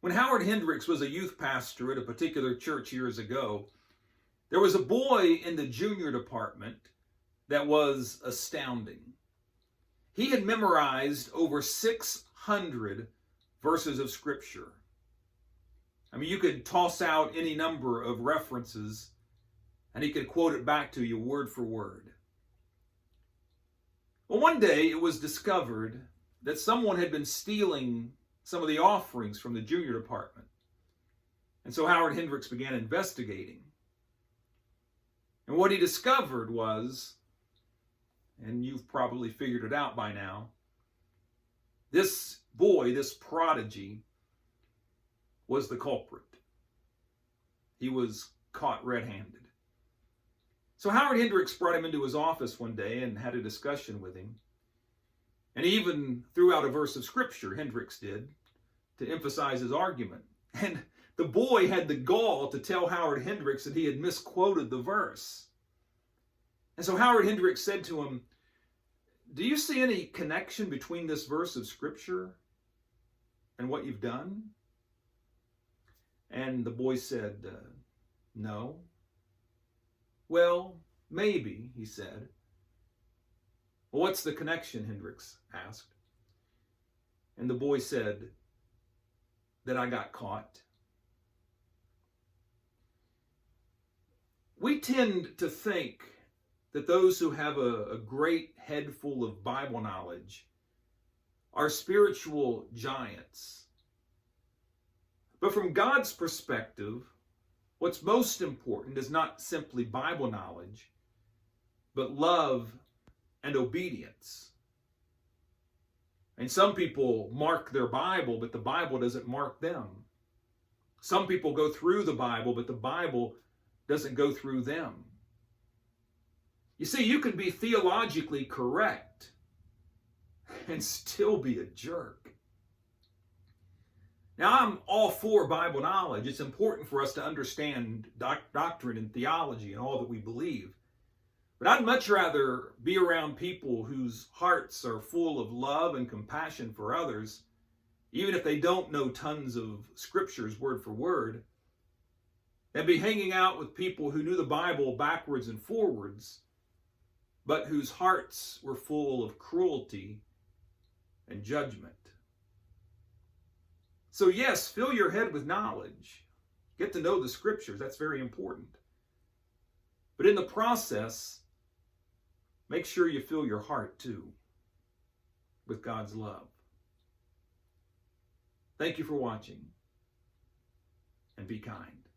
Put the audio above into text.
When Howard Hendricks was a youth pastor at a particular church years ago, there was a boy in the junior department that was astounding. He had memorized over 600 verses of Scripture. I mean, you could toss out any number of references and he could quote it back to you word for word. Well, one day it was discovered that someone had been stealing some of the offerings from the junior department. And so Howard Hendricks began investigating. And what he discovered was, and you've probably figured it out by now, this boy, this prodigy, was the culprit. He was caught red-handed. So Howard Hendricks brought him into his office one day and had a discussion with him. And he even threw out a verse of Scripture, Hendricks did, to emphasize his argument. And the boy had the gall to tell Howard Hendricks that he had misquoted the verse. And so Howard Hendricks said to him, "Do you see any connection between this verse of Scripture and what you've done?" And the boy said, "No." "Well, maybe," he said. "Well, what's the connection?" Hendricks asked. And the boy said, "That I got caught." We tend to think that those who have a great head full of Bible knowledge are spiritual giants. But from God's perspective, what's most important is not simply Bible knowledge, but love and obedience. And some people mark their Bible, but the Bible doesn't mark them. Some people go through the Bible, but the Bible doesn't go through them. You see, you can be theologically correct and still be a jerk. Now, I'm all for Bible knowledge. It's important for us to understand doctrine and theology and all that we believe. But I'd much rather be around people whose hearts are full of love and compassion for others, even if they don't know tons of scriptures word for word, than be hanging out with people who knew the Bible backwards and forwards, but whose hearts were full of cruelty and judgment. So yes, fill your head with knowledge. Get to know the scriptures. That's very important. But in the process, make sure you fill your heart too with God's love. Thank you for watching, and be kind.